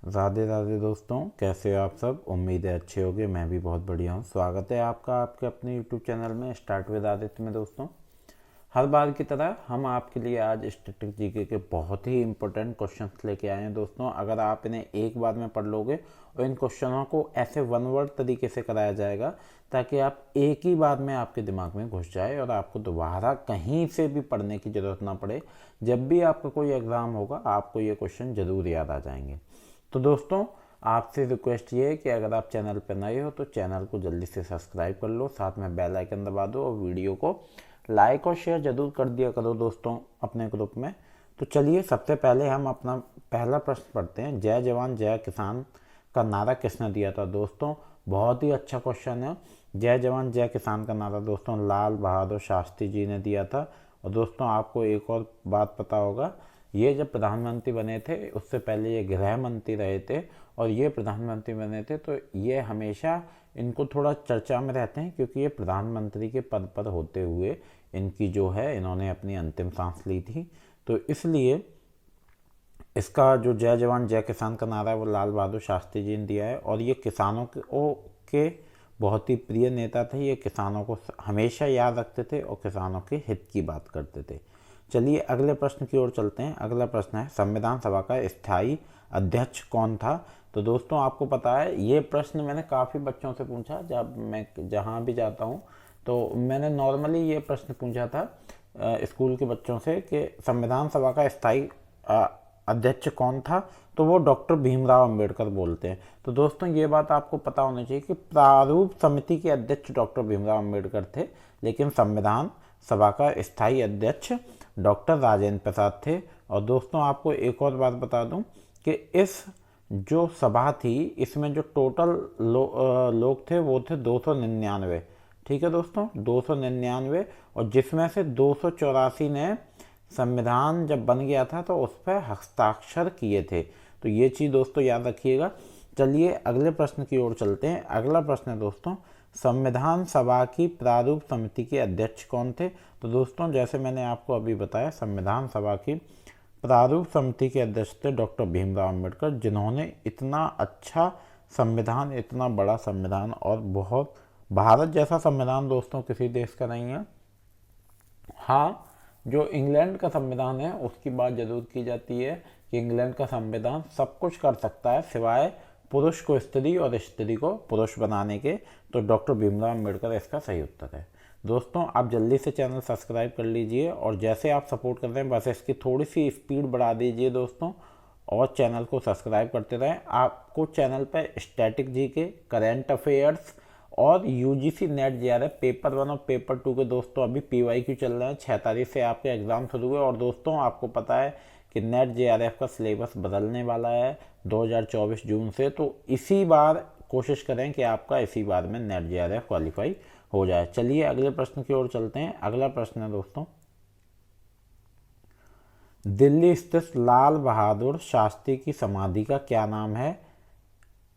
राधे राधे दोस्तों, कैसे हो आप सब। उम्मीद है अच्छे होगे। मैं भी बहुत बढ़िया हूँ। स्वागत है आपका आपके अपने यूट्यूब चैनल में स्टार्ट विद आदित्य में। दोस्तों, हर बार की तरह हम आपके लिए आज स्टैटिक जीके के बहुत ही इंपॉर्टेंट क्वेश्चंस लेके आए हैं। दोस्तों, अगर आप इन्हें एक बार में पढ़ लोगे और इन क्वेश्चनों को ऐसे वन वर्ड तरीके से कराया जाएगा ताकि आप एक ही बार में आपके दिमाग में घुस जाए और आपको दोबारा कहीं से भी पढ़ने की ज़रूरत ना पड़े। जब भी आपका कोई एग्ज़ाम होगा आपको ये क्वेश्चन ज़रूर याद आ जाएंगे। तो दोस्तों, आपसे रिक्वेस्ट ये है कि अगर आप चैनल पर नए हो तो चैनल को जल्दी से सब्सक्राइब कर लो, साथ में बेल आइकन दबा दो और वीडियो को लाइक और शेयर जरूर कर दिया करो दोस्तों अपने ग्रुप में। तो चलिए, सबसे पहले हम अपना पहला प्रश्न पढ़ते हैं। जय जवान जय किसान का नारा किसने दिया था। दोस्तों, बहुत ही अच्छा क्वेश्चन है। जय जवान जय किसान का नारा दोस्तों लाल बहादुर शास्त्री जी ने दिया था। और दोस्तों, आपको एक और बात पता होगा, ये जब प्रधानमंत्री बने थे उससे पहले ये गृह मंत्री रहे थे और ये प्रधानमंत्री बने थे। तो ये हमेशा इनको थोड़ा चर्चा में रहते हैं क्योंकि ये प्रधानमंत्री के पद पर होते हुए इनकी जो है इन्होंने अपनी अंतिम सांस ली थी। तो इसलिए इसका जो जय जवान जय किसान का नारा है वो लाल बहादुर शास्त्री जी ने दिया है। और ये किसानों के बहुत ही प्रिय नेता थे। ये किसानों को हमेशा याद रखते थे और किसानों के हित की बात करते थे। चलिए अगले प्रश्न की ओर चलते हैं। अगला प्रश्न है, संविधान सभा का स्थायी अध्यक्ष कौन था। तो दोस्तों, आपको पता है ये प्रश्न मैंने काफ़ी बच्चों से पूछा। जब मैं जहाँ भी जाता हूँ तो मैंने नॉर्मली ये प्रश्न पूछा था स्कूल के बच्चों से कि संविधान सभा का स्थायी अध्यक्ष कौन था। तो वो डॉक्टर भीमराव अंबेडकर बोलते हैं। तो दोस्तों, ये बात आपको पता होनी चाहिए कि प्रारूप समिति के अध्यक्ष डॉक्टर भीमराव अंबेडकर थे, लेकिन संविधान सभा का स्थायी अध्यक्ष डॉक्टर राजेंद्र प्रसाद थे। और दोस्तों, आपको एक और बात बता दूं कि इस जो सभा थी इसमें जो टोटल लोग थे वो थे 299। ठीक है दोस्तों, 299। और जिसमें से 284 ने संविधान जब बन गया था तो उस पर हस्ताक्षर किए थे। तो ये चीज़ दोस्तों याद रखिएगा। चलिए अगले प्रश्न की ओर चलते हैं। अगला प्रश्न है दोस्तों, संविधान सभा की प्रारूप समिति के अध्यक्ष कौन थे। तो दोस्तों, जैसे मैंने आपको अभी बताया, संविधान सभा की प्रारूप समिति के अध्यक्ष थे डॉक्टर भीमराव अंबेडकर, जिन्होंने इतना अच्छा संविधान, इतना बड़ा संविधान और बहुत भारत जैसा संविधान दोस्तों किसी देश का नहीं है। हाँ, जो इंग्लैंड का संविधान है उसकी बात जरूर की जाती है कि इंग्लैंड का संविधान सब कुछ कर सकता है सिवाय पुरुष को स्त्री और स्त्री को पुरुष बनाने के। तो डॉक्टर भीमराव अंबेडकर इसका सही उत्तर है। दोस्तों, आप जल्दी से चैनल सब्सक्राइब कर लीजिए और जैसे आप सपोर्ट कर रहे हैं बस इसकी थोड़ी सी स्पीड बढ़ा दीजिए दोस्तों, और चैनल को सब्सक्राइब करते रहें। आपको चैनल पर स्टैटिक जीके, करेंट अफेयर्स और यूजीसी नेट जेआरएफ पेपर 1 और पेपर 2 के दोस्तों अभी पीवाईक्यू चल रहे हैं। 6 तारीख से आपके एग्ज़ाम शुरू हुए। और दोस्तों, आपको पता है कि नेट जेआरएफ का सिलेबस बदलने वाला है 2024 जून से। तो इसी बार कोशिश करें कि आपका इसी बार में नेट जेआरएफ क्वालिफाई हो जाए। चलिए अगले प्रश्न की ओर चलते हैं। अगला प्रश्न है दोस्तों, दिल्ली स्थित लाल बहादुर शास्त्री की समाधि का क्या नाम है।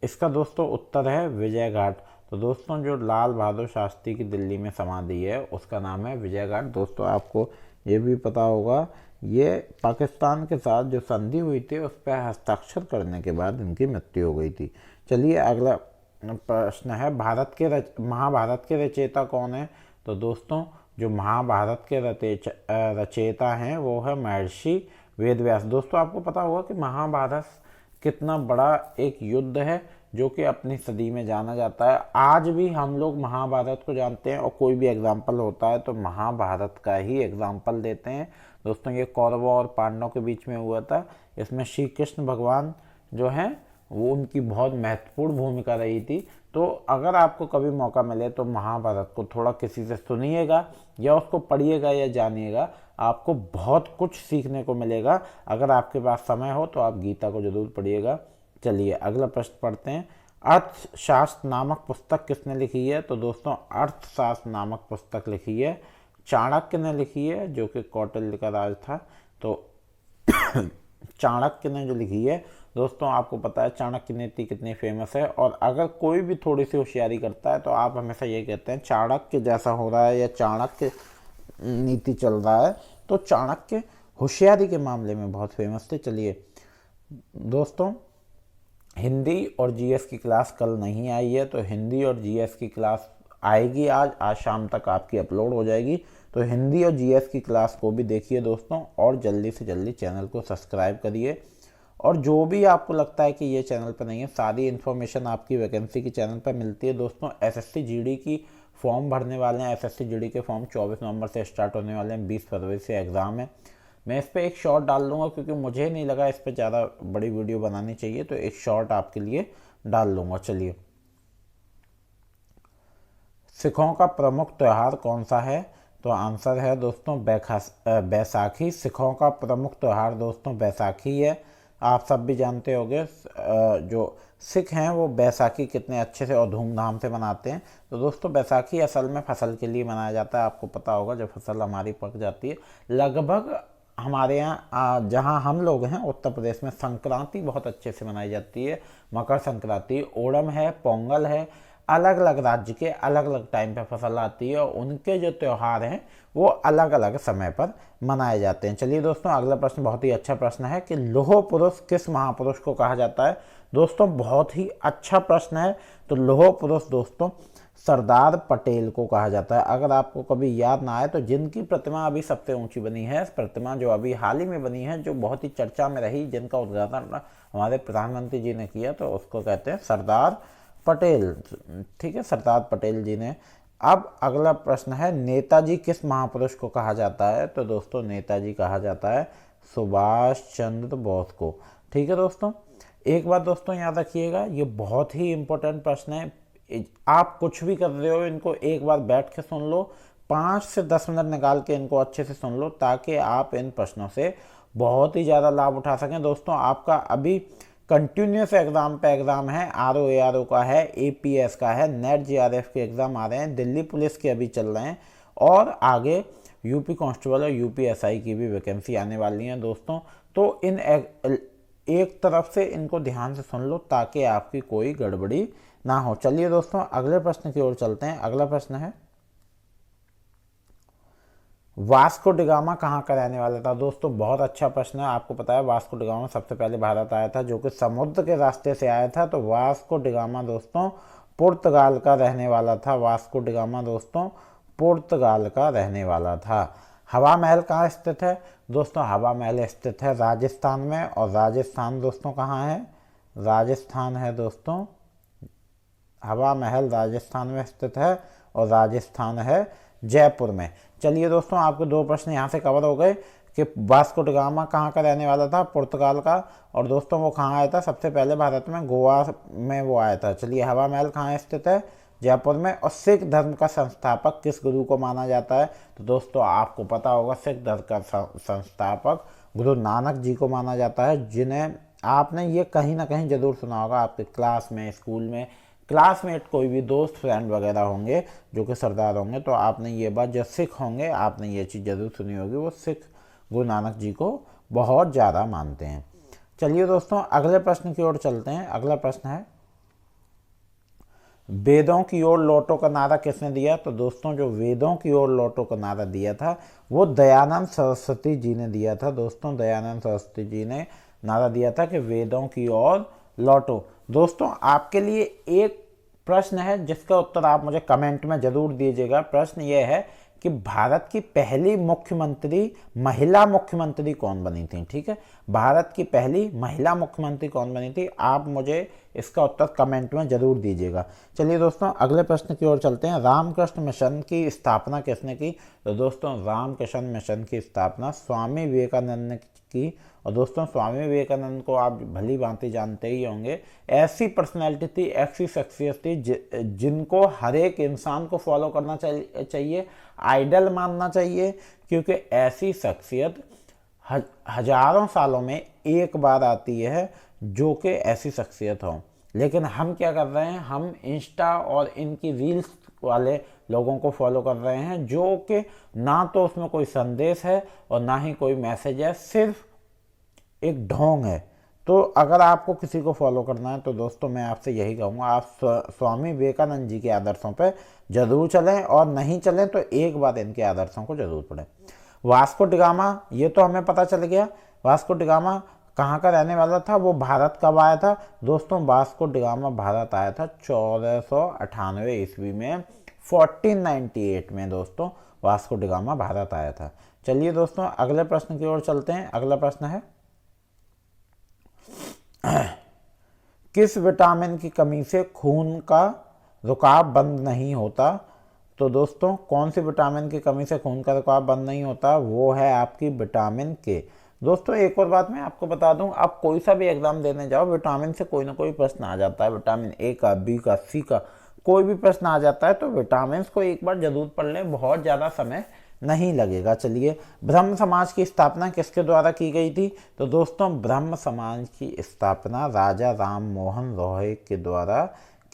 इसका दोस्तों उत्तर है विजय घाट। तो दोस्तों, जो लाल बहादुर शास्त्री की दिल्ली में समाधि है उसका नाम है विजय घाट। दोस्तों, आपको ये भी पता होगा, ये पाकिस्तान के साथ जो संधि हुई थी उस पर हस्ताक्षर करने के बाद इनकी मृत्यु हो गई थी। चलिए अगला प्रश्न है, महाभारत के रचयिता कौन है। तो दोस्तों, जो महाभारत के रचयिता हैं वो है महर्षि वेदव्यास। दोस्तों, आपको पता होगा कि महाभारत कितना बड़ा एक युद्ध है जो कि अपनी सदी में जाना जाता है। आज भी हम लोग महाभारत को जानते हैं और कोई भी एग्जाम्पल होता है तो महाभारत का ही एग्जाम्पल देते हैं। दोस्तों, ये कौरवों और पांडवों के बीच में हुआ था। इसमें श्री कृष्ण भगवान जो हैं वो उनकी बहुत महत्वपूर्ण भूमिका रही थी। तो अगर आपको कभी मौका मिले तो महाभारत को थोड़ा किसी से सुनिएगा या उसको पढ़िएगा या जानिएगा, आपको बहुत कुछ सीखने को मिलेगा। अगर आपके पास समय हो तो आप गीता को जरूर पढ़िएगा। चलिए अगला प्रश्न पढ़ते हैं। अर्थशास्त्र नामक पुस्तक किसने लिखी है। तो दोस्तों, अर्थशास्त्र नामक पुस्तक लिखी है चाणक्य ने लिखी है, जो कि कौटिल्य का राज था। तो चाणक्य ने जो लिखी है दोस्तों, आपको पता है चाणक्य नीति कितनी फेमस है। और अगर कोई भी थोड़ी सी होशियारी करता है तो आप हमेशा ये कहते हैं चाणक्य जैसा हो रहा है या चाणक्य नीति चल रहा है। तो चाणक्य होशियारी के मामले में बहुत फेमस थे। चलिए दोस्तों, हिंदी और जीएस की क्लास कल नहीं आई है, तो हिंदी और जीएस की क्लास आएगी। आज शाम तक आपकी अपलोड हो जाएगी। तो हिंदी और जीएस की क्लास को भी देखिए दोस्तों, और जल्दी से जल्दी चैनल को सब्सक्राइब करिए। और जो भी आपको लगता है कि ये चैनल पर नहीं है, सारी इन्फॉर्मेशन आपकी वैकेंसी की चैनल पर मिलती है दोस्तों। एसएससी जीडी की फॉर्म भरने वाले हैं। एसएससी जीडी के फॉर्म 24 नवंबर से स्टार्ट होने वाले हैं, 20 फरवरी से एग्ज़ाम है। मैं इस पर एक शॉर्ट डाल दूंगा, क्योंकि मुझे नहीं लगा इस पर ज़्यादा बड़ी वीडियो बनानी चाहिए, तो एक शॉर्ट आपके लिए डाल दूंगा। चलिए, सिखों का प्रमुख त्यौहार कौन सा है? तो आंसर है दोस्तों बैसाखी। सिखों का प्रमुख त्यौहार दोस्तों बैसाखी है। आप सब भी जानते होंगे जो सिख हैं वो बैसाखी कितने अच्छे से और धूमधाम से मनाते हैं। तो दोस्तों बैसाखी असल में फसल के लिए मनाया जाता है। आपको पता होगा जब फसल हमारी पक जाती है, लगभग हमारे यहाँ जहाँ हम लोग हैं उत्तर प्रदेश में संक्रांति बहुत अच्छे से मनाई जाती है। मकर संक्रांति, ओणम है, पोंगल है। अलग अलग राज्य के अलग अलग टाइम पे फसल आती है, और उनके जो त्यौहार हैं वो अलग अलग समय पर मनाए जाते हैं। चलिए दोस्तों, अगला प्रश्न बहुत ही अच्छा प्रश्न है कि लौह पुरुष किस महापुरुष को कहा जाता है? दोस्तों बहुत ही अच्छा प्रश्न है। तो लौह पुरुष दोस्तों सरदार पटेल को कहा जाता है। अगर आपको कभी याद ना आए तो जिनकी प्रतिमा अभी सबसे ऊंची बनी है, प्रतिमा जो अभी हाल ही में बनी है, जो बहुत ही चर्चा में रही, जिनका उद्घाटन हमारे प्रधानमंत्री जी ने किया, तो उसको कहते हैं सरदार पटेल। ठीक है, सरदार पटेल जी ने। अब अगला प्रश्न है नेताजी किस महापुरुष को कहा जाता है? तो दोस्तों नेताजी कहा जाता है सुभाष चंद्र बोस को। ठीक है दोस्तों, एक बात दोस्तों याद रखिएगा, ये बहुत ही इंपॉर्टेंट प्रश्न है। आप कुछ भी कर रहे हो, इनको एक बार बैठ के सुन लो, 5 से 10 मिनट निकाल के इनको अच्छे से सुन लो, ताकि आप इन प्रश्नों से बहुत ही ज़्यादा लाभ उठा सकें। दोस्तों आपका अभी कंटिन्यूस एग्जाम पे एग्जाम है, आरओ का है, एपीएस का है, नेट जीआरएफ के एग्जाम आ रहे हैं, दिल्ली पुलिस के अभी चल रहे हैं, और आगे यूपी कांस्टेबल और यूपीएसआई की भी वैकेंसी आने वाली है दोस्तों। तो इन एक तरफ से इनको ध्यान से सुन लो, ताकि आपकी कोई गड़बड़ी ना हो। चलिए दोस्तों अगले प्रश्न की ओर चलते हैं। अगला प्रश्न है वास्को डिगामा कहाँ का रहने वाला था? दोस्तों बहुत अच्छा प्रश्न है। आपको पता है वास्को डिगामा सबसे पहले भारत आया था, जो कि समुद्र के रास्ते से आया था। तो वास्को डिगामा दोस्तों पुर्तगाल का रहने वाला था। वास्को डिगामा दोस्तों पुर्तगाल का रहने वाला था। हवा महल कहाँ स्थित है? दोस्तों हवा महल स्थित है राजस्थान में, और राजस्थान दोस्तों कहाँ है? राजस्थान है दोस्तों, हवा महल राजस्थान में स्थित है, और राजस्थान है जयपुर में। चलिए दोस्तों आपके 2 प्रश्न यहाँ से कवर हो गए कि वास्को ड गामा कहाँ का रहने वाला था? पुर्तगाल का। और दोस्तों वो कहाँ आया था? सबसे पहले भारत में गोवा में वो आया था। चलिए हवा महल कहाँ स्थित है? जयपुर में। और सिख धर्म का संस्थापक किस गुरु को माना जाता है? तो दोस्तों आपको पता होगा सिख धर्म का संस्थापक गुरु नानक जी को माना जाता है, जिन्हें आपने ये कहीं ना कहीं जरूर सुना होगा। आपके क्लास में, स्कूल में, क्लासमेट, कोई भी दोस्त फ्रेंड वगैरह होंगे जो कि सरदार होंगे, तो आपने ये बात, जो सिख होंगे, आपने ये चीज़ जरूर सुनी होगी, वो सिख गुरु नानक जी को बहुत ज़्यादा मानते हैं। चलिए दोस्तों अगले प्रश्न की ओर चलते हैं। अगला प्रश्न है वेदों की ओर लौटो का नारा किसने दिया? तो दोस्तों जो वेदों की ओर लौटो का नारा दिया था वो दयानंद सरस्वती जी ने दिया था। दोस्तों दयानंद सरस्वती जी ने नारा दिया था कि वेदों की ओर लौटो। दोस्तों आपके लिए एक प्रश्न है जिसका उत्तर आप मुझे कमेंट में जरूर दीजिएगा। प्रश्न ये है कि भारत की पहली मुख्यमंत्री, महिला मुख्यमंत्री कौन बनी थी? ठीक है, भारत की पहली महिला मुख्यमंत्री कौन बनी थी? आप मुझे इसका उत्तर कमेंट में जरूर दीजिएगा। चलिए दोस्तों अगले प्रश्न की ओर चलते हैं। रामकृष्ण मिशन की स्थापना किसने की? तो दोस्तों रामकृष्ण मिशन की स्थापना स्वामी विवेकानंद ने की। और दोस्तों स्वामी विवेकानंद को आप भली भांति जानते ही होंगे। ऐसी पर्सनैलिटी थी, ऐसी शख्सियत थी जिनको हर एक इंसान को फॉलो करना चाहिए, आइडल मानना चाहिए, क्योंकि ऐसी शख्सियत हजारों सालों में एक बार आती है जो कि ऐसी शख्सियत हो। लेकिन हम क्या कर रहे हैं? हम इंस्टा और इनकी रील्स वाले लोगों को फॉलो कर रहे हैं, जो कि ना तो उसमें कोई संदेश है और ना ही कोई मैसेज है, सिर्फ एक ढोंग है। तो अगर आपको किसी को फॉलो करना है तो दोस्तों मैं आपसे यही कहूँगा, आप स्वामी विवेकानंद जी के आदर्शों पर जरूर चलें, और नहीं चलें तो एक बार इनके आदर्शों को जरूर पढ़ें। वास्को डिगामा, ये तो हमें पता चल गया वास्को डिगामा कहाँ का रहने वाला था, वो भारत कब आया था दोस्तों, वास्को डी गामा भारत आया था 1498 ईस्वी में, 1498 में दोस्तों वास्को डी गामा भारत आया था। चलिए दोस्तों अगले प्रश्न की ओर चलते हैं। अगला प्रश्न है किस विटामिन की कमी से खून का रुकाव बंद नहीं होता। तो दोस्तों कौन सी विटामिन की कमी से खून का रुकाव बंद नहीं होता, वो है आपकी विटामिन के। दोस्तों एक और बात मैं आपको बता दूं, आप कोई सा भी एग्जाम देने जाओ विटामिन से कोई ना कोई प्रश्न आ जाता है, विटामिन ए का, बी का, सी का, कोई भी प्रश्न आ जाता है। तो विटामिन को एक बार जरूर पढ़ लें, बहुत ज़्यादा समय नहीं लगेगा। चलिए ब्रह्म समाज की स्थापना किसके द्वारा की गई थी। तो दोस्तों ब्रह्म समाज की स्थापना राजा राम मोहन रॉय के द्वारा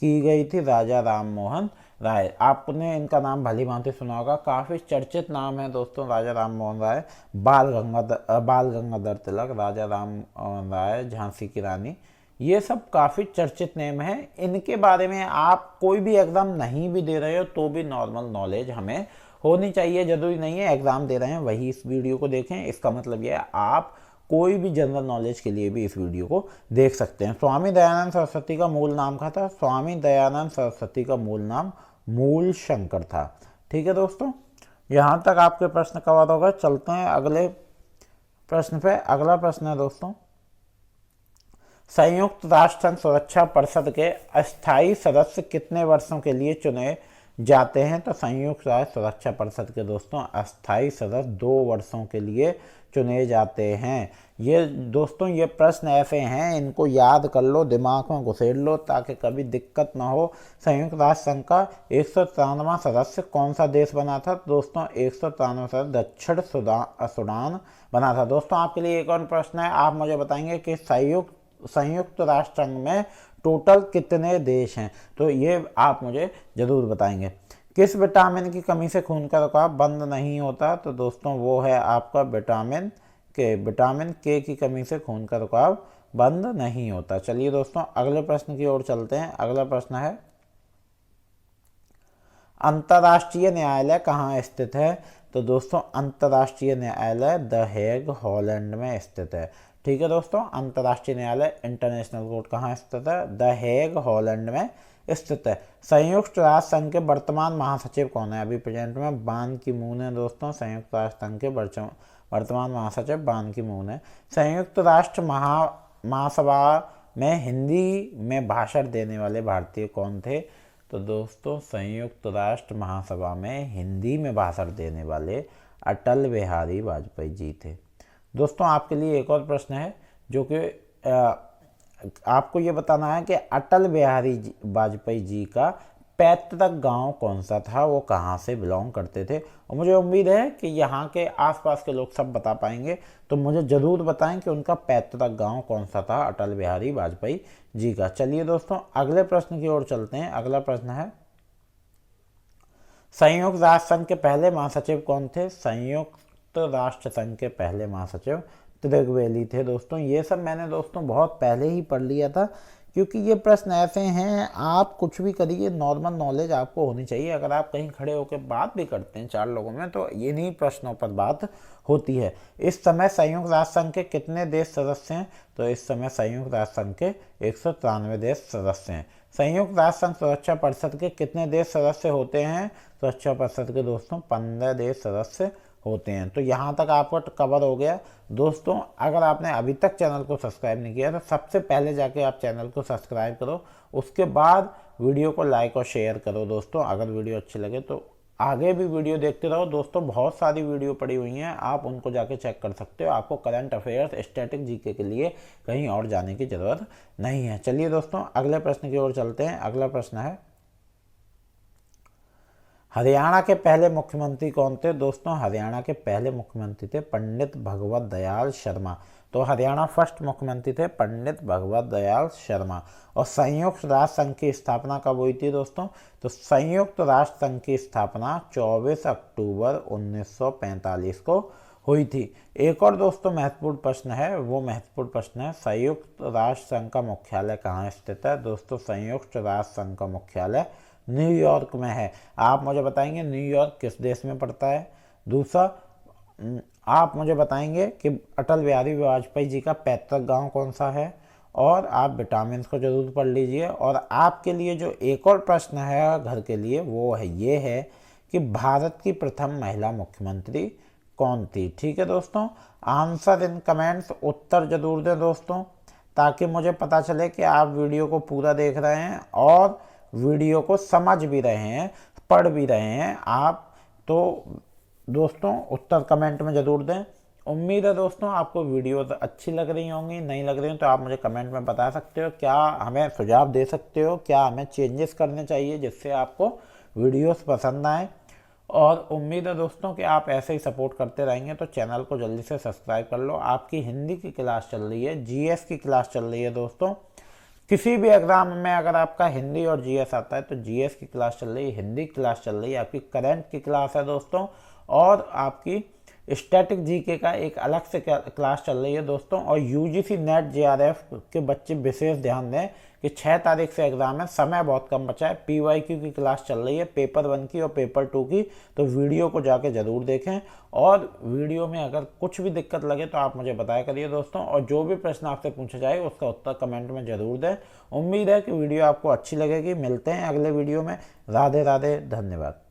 की गई थी, राजा राम मोहन राय। आपने इनका नाम भली भांति सुना होगा, काफ़ी चर्चित नाम है दोस्तों राजा राम मोहन राय, बाल गंगाधर तिलक, राजा राम राय, झांसी की रानी, ये सब काफ़ी चर्चित नेम है। इनके बारे में आप कोई भी एग्ज़ाम नहीं भी दे रहे हो तो भी नॉर्मल नॉलेज हमें होनी चाहिए। जरूरी नहीं है एग्ज़ाम दे रहे हैं वही इस वीडियो को देखें, इसका मतलब यह है आप कोई भी जनरल नॉलेज के लिए भी इस वीडियो को देख सकते हैं। स्वामी दयानंद सरस्वती का मूल नाम क्या था। स्वामी दयानंद सरस्वती का मूल नाम मूल शंकर था। ठीक है दोस्तों, यहाँ तक आपके प्रश्न कवर होगा। चलते हैं अगले प्रश्न पे। अगला प्रश्न है दोस्तों, संयुक्त राष्ट्र संघ सुरक्षा परिषद के अस्थायी सदस्य कितने वर्षों के लिए चुने जाते हैं। तो संयुक्त राष्ट्र सुरक्षा परिषद के दोस्तों अस्थायी सदस्य 2 वर्षों के लिए चुने जाते हैं। ये दोस्तों ये प्रश्न ऐसे हैं, इनको याद कर लो, दिमाग में घुसेड़ लो ताकि कभी दिक्कत ना हो। संयुक्त राष्ट्र संघ का 193वां सदस्य कौन सा देश बना था। दोस्तों 193वां सदस्य दक्षिण सूडान बना था। दोस्तों आपके लिए एक और प्रश्न है, आप मुझे बताएंगे कि संयुक्त राष्ट्र संघ में टोटल कितने देश हैं। तो ये आप मुझे जरूर बताएंगे। किस विटामिन की कमी से खून का रुकाव बंद नहीं होता। तो दोस्तों वो है आपका विटामिन के। विटामिन के की कमी से खून का रुकाव बंद नहीं होता। चलिए दोस्तों अगले प्रश्न की ओर चलते हैं। अगला प्रश्न है, अंतर्राष्ट्रीय न्यायालय कहाँ स्थित है। तो दोस्तों अंतर्राष्ट्रीय न्यायालय द हेग हॉलैंड में स्थित है। ठीक है दोस्तों, अंतर्राष्ट्रीय न्यायालय इंटरनेशनल कोर्ट कहाँ स्थित है। द हेग हॉलैंड में स्थित है। संयुक्त राष्ट्र संघ के वर्तमान महासचिव कौन है। अभी प्रेजेंट में बान की मून है दोस्तों, संयुक्त राष्ट्र संघ के वर्तमान महासचिव बान की मून है। संयुक्त राष्ट्र महासभा में हिंदी में भाषण देने वाले भारतीय कौन थे। तो दोस्तों संयुक्त राष्ट्र महासभा में हिंदी में भाषण देने वाले अटल बिहारी वाजपेयी जी थे। दोस्तों आपके लिए एक और प्रश्न है जो कि आपको ये बताना है कि अटल बिहारी वाजपेयी जी का पैतृक गांव कौन सा था, वो कहाँ से बिलोंग करते थे। और मुझे उम्मीद है कि यहाँ के आसपास के लोग सब बता पाएंगे, तो मुझे ज़रूर बताएं कि उनका पैतृक गांव कौन सा था अटल बिहारी वाजपेयी जी का। चलिए दोस्तों अगले प्रश्न की ओर चलते हैं। अगला प्रश्न है, संयुक्त राष्ट्र संघ के पहले महासचिव कौन थे। संयुक्त राष्ट्र संघ के पहले महासचिव त्रिगवेली थे। दोस्तों ये सब मैंने दोस्तों बहुत पहले ही पढ़ लिया था, क्योंकि ये प्रश्न ऐसे हैं, आप कुछ भी करिए नॉर्मल नॉलेज आपको होनी चाहिए। अगर आप कहीं खड़े होकर बात भी करते हैं 4 लोगों में तो इन्हीं प्रश्नों पर बात होती है। इस समय संयुक्त राष्ट्र संघ के कितने देश सदस्य हैं। तो इस समय संयुक्त राष्ट्र संघ के 193 देश सदस्य हैं। संयुक्त राष्ट्र संघ सुरक्षा परिषद के कितने देश सदस्य होते हैं। सुरक्षा परिषद के दोस्तों 15 देश सदस्य होते हैं। तो यहाँ तक आपका कवर हो गया। दोस्तों अगर आपने अभी तक चैनल को सब्सक्राइब नहीं किया तो सबसे पहले जाके आप चैनल को सब्सक्राइब करो, उसके बाद वीडियो को लाइक और शेयर करो। दोस्तों अगर वीडियो अच्छी लगे तो आगे भी वीडियो देखते रहो। दोस्तों बहुत सारी वीडियो पड़ी हुई हैं, आप उनको जाके चेक कर सकते हो। आपको करंट अफेयर्स, स्टैटिक जीके के लिए कहीं और जाने की ज़रूरत नहीं है। चलिए दोस्तों अगले प्रश्न की ओर चलते हैं। अगला प्रश्न है, हरियाणा के पहले मुख्यमंत्री कौन थे। दोस्तों हरियाणा के पहले मुख्यमंत्री थे पंडित भगवत दयाल शर्मा। तो हरियाणा फर्स्ट मुख्यमंत्री थे पंडित भगवत दयाल शर्मा। और संयुक्त राष्ट्र संघ की स्थापना कब हुई थी दोस्तों। तो संयुक्त राष्ट्र संघ की स्थापना 24 अक्टूबर 1945 को हुई थी। एक और दोस्तों महत्वपूर्ण प्रश्न है, वो महत्वपूर्ण प्रश्न है, संयुक्त राष्ट्र संघ का मुख्यालय कहाँ स्थित है। दोस्तों संयुक्त राष्ट्र संघ का मुख्यालय न्यूयॉर्क में है। आप मुझे बताएंगे न्यूयॉर्क किस देश में पड़ता है। दूसरा आप मुझे बताएंगे कि अटल बिहारी वाजपेयी जी का पैतृक गांव कौन सा है, और आप विटामिन को जरूर पढ़ लीजिए। और आपके लिए जो एक और प्रश्न है घर के लिए, वो है ये है कि भारत की प्रथम महिला मुख्यमंत्री कौन थी। ठीक है दोस्तों, आंसर इन कमेंट्स, उत्तर जरूर दें दोस्तों, ताकि मुझे पता चले कि आप वीडियो को पूरा देख रहे हैं और वीडियो को समझ भी रहे हैं, पढ़ भी रहे हैं आप। तो दोस्तों उत्तर कमेंट में ज़रूर दें। उम्मीद है दोस्तों आपको वीडियो अच्छी लग रही होंगी, नहीं लग रही हो तो आप मुझे कमेंट में बता सकते हो, क्या हमें सुझाव दे सकते हो, क्या हमें चेंजेस करने चाहिए जिससे आपको वीडियोस पसंद आए। और उम्मीद है दोस्तों कि आप ऐसे ही सपोर्ट करते रहेंगे, तो चैनल को जल्दी से सब्सक्राइब कर लो। आपकी हिंदी की क्लास चल रही है, जीएस की क्लास चल रही है दोस्तों। किसी भी एग्जाम में अगर आपका हिंदी और जीएस आता है तो जीएस की क्लास चल रही है, हिंदी क्लास चल रही है, आपकी करंट की क्लास है दोस्तों, और आपकी स्टैटिक जीके का एक अलग से क्लास चल रही है दोस्तों। और यूजीसी नेट जेआरएफ के बच्चे विशेष ध्यान दें कि 6 तारीख से एग्जाम है, समय बहुत कम बचा है। पीवाईक्यू की क्लास चल रही है, पेपर 1 की और पेपर 2 की, तो वीडियो को जाके ज़रूर देखें। और वीडियो में अगर कुछ भी दिक्कत लगे तो आप मुझे बताया करिए दोस्तों, और जो भी प्रश्न आपसे पूछा जाए उसका उत्तर कमेंट में ज़रूर दें। उम्मीद है कि वीडियो आपको अच्छी लगेगी। मिलते हैं अगले वीडियो में। राधे राधे, धन्यवाद।